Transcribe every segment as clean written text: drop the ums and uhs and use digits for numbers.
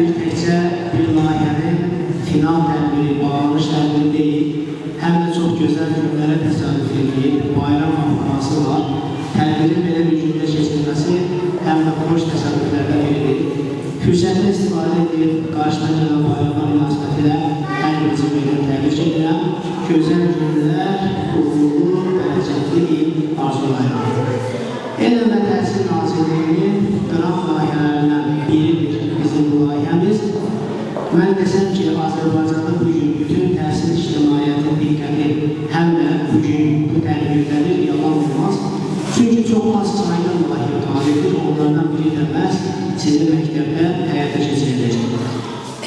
tədbir təkcə bir layihənin final tədbiri, bağlanış tədbiri deyil, həm də çox gözəl günlərə təsadüf edib, bayram haftaması var. Tədbirin belə bir gündə keçirilməsi həm də xoş təsadüflərdən biridir. Fürsətlə istifadə edib, qarşıdan gələn bayramlar münasibətilə hər birisi belə təbrik edirəm. Gözəl günlər, uğurlu, bərəkətli il arzulayıram. Elm və Təhsil Nazirliyinin qrant layihələrindən biridir bizim bu layihəmiz. Mən desəm ki, Azərbaycanda bugün bütün təhsil ictimaiyyətin diqqəti həm də bugün bu tədbirləri yalan olmaz. Çünki çox az sayda layihə tarixdir, onlardan biri də məhz sizin məktəbdə həyata keçirilir.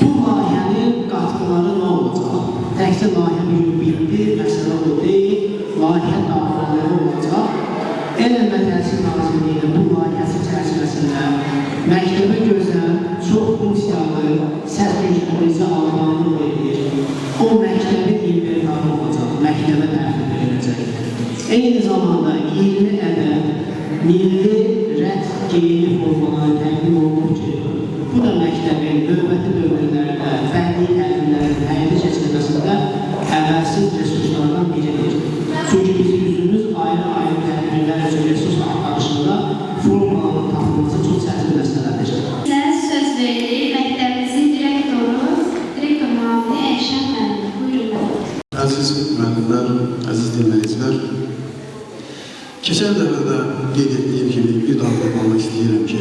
Bu layihənin qatqıları nə olacaq? Təkcə layihə bir gün bitti, məsələ o deyil, layihə daxilləri olacaq. Elm və Təhsil Nazirliyinin bu layihəsi çərçivəsində məktəbə gözəl, çox funksiyalı, səs-güclü almanlıq edilir. O məktəbin inventarı olacaq, məktəbə təhvil veriləcək. Eyni zamanda 20 ədəd milli rəqs geyimi formaları təqdim olunur ki, bu da məktəbin növbəti dövrlərdə fənni tədbirlərin həyata keçirilməsində əvvəlsiz resurslardan biridir. Çünki bizim üzümüz ayrı-ayrı tədbirlər üçün resurs axtarışında formaların tapılması çox çətin məsələdir. Sizə söz verir məktəbimizin direktor müavini Əyşən müəllim. Buyurun. Əziz müəllimlər, əziz dinləyicilər, keçən dəfədə qeyd etdiyim kimi bir daha vurmaq istəyirəm ki,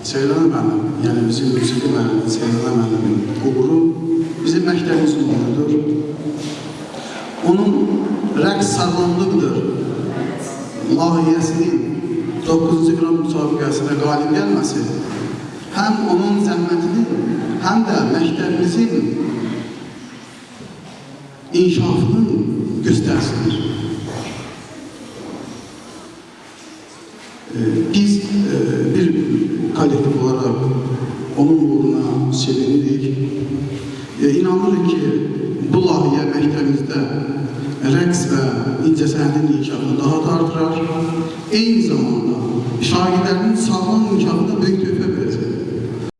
Seylana müəllim, yəni bizim musiqi müəllimi Seylana müəllimin uğuru bizim məktəbimizin uğurudur. Onun rəqs sağlamlıqdır layihəsinin 9-cu qrant müsabiqəsində qalib gəlməsi həm onun zəhmətinin, həm də məktəbimizin inkişafının göstərisidir. Biz bir kollektiv olaraq onun uğruna sevinirik. İnanırıq ki, bu layihə məktəbimizdə rəqs və incəsənətin inkişafını daha da artırar. Eyni zamanda şagirdlərin sağlam inkişafına böyük töhfə verəcək.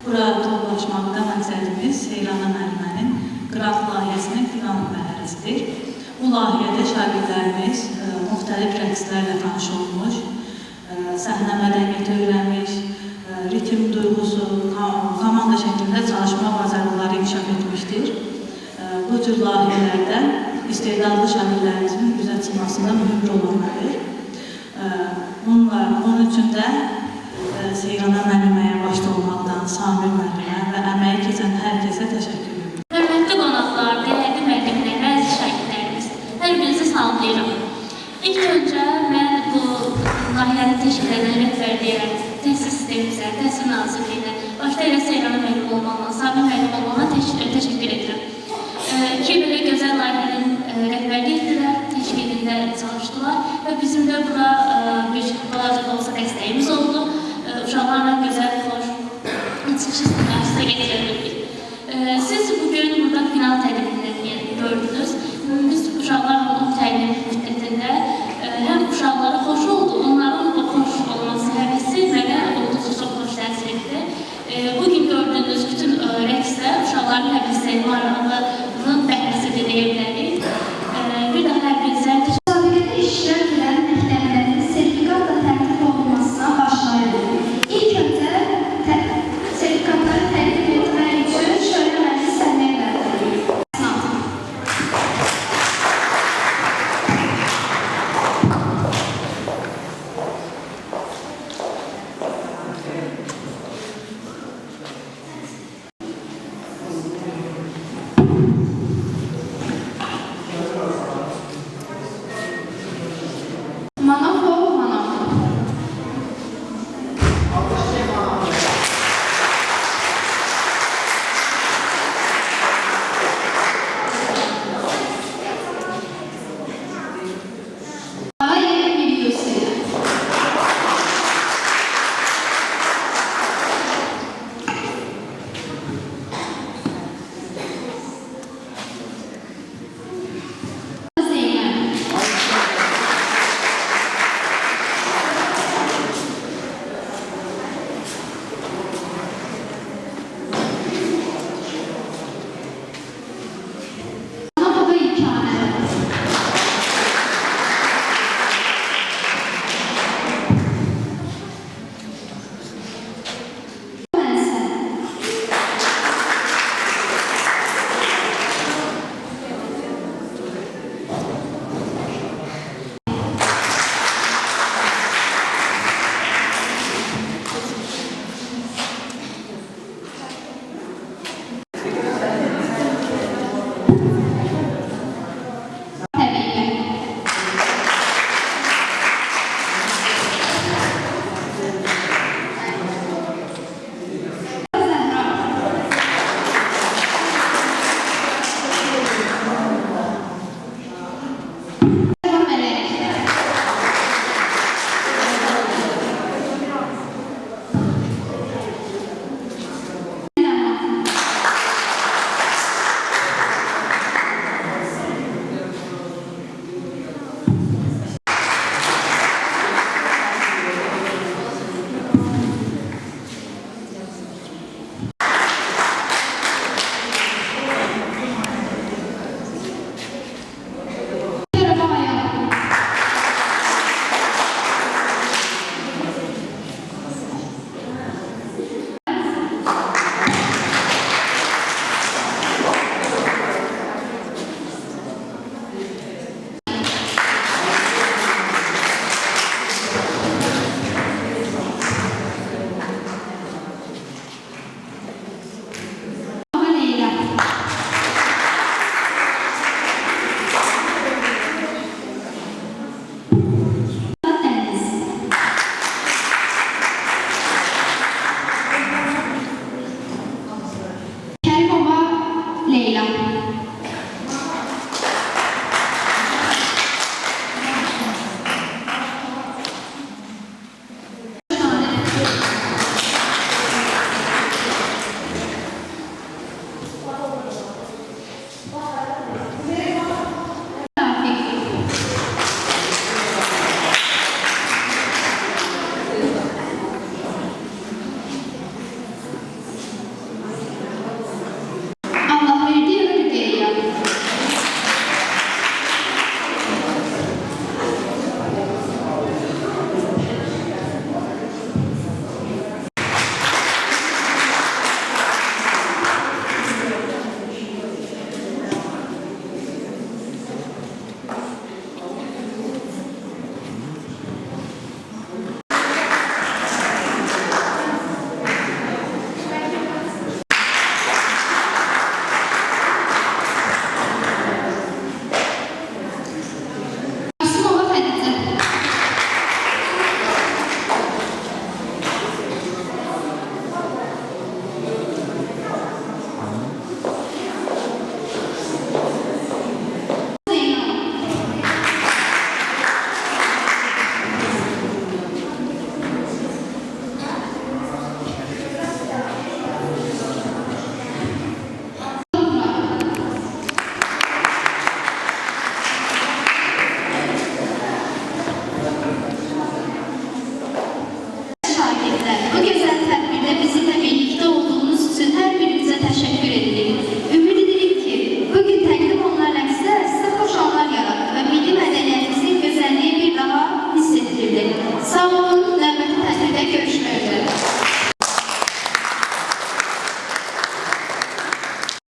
Bura toplaşmaqda məqsədimiz Seylana müəllimənin qrant layihəsinin final mərhələsidir. Bu layihədə şagirdlərimiz müxtəlif rəqslərlə tanış olmuş, səhnə mədəniyyəti öyrənmiş, ritim duyğusu, komanda şəklində çalışma bacarıqları inkişaf etmişdir. Bu cür layihələrdə istedadlı şagirdlərimizin üzə çıxmasında mühüm rol oynayır. Onun üçün də Seylana müəlliməyə başda olmaqdan Samir müəllimə və əməyi keçən hər kəsə təşəkkür edirəm. Hörmətli qonaqlar, dəyərli müəllimlər və əziz şagirdlərimiz, hər birinizi salamlayıram. İlk öncə mən bu layihəni təşkil edən rəhbərliyə, təhsil sistemimizə, Təhsil Nazirliyinə, başda ilə Seylana müəllim olmaqla, Samir müəllim olmaqla təşəkkür edirəm. Ki, belə gözəl layihənin rəhbərliyi etdilər, təşkilində çalışdılar və bizim də bura bir balaca da olsa dəstəyimiz oldu. Uşaqlarla gözəl, xoş, çıxış istiqamətində getirə bildik. Siz bugün burada final tədbirlərini gördünüz. Biz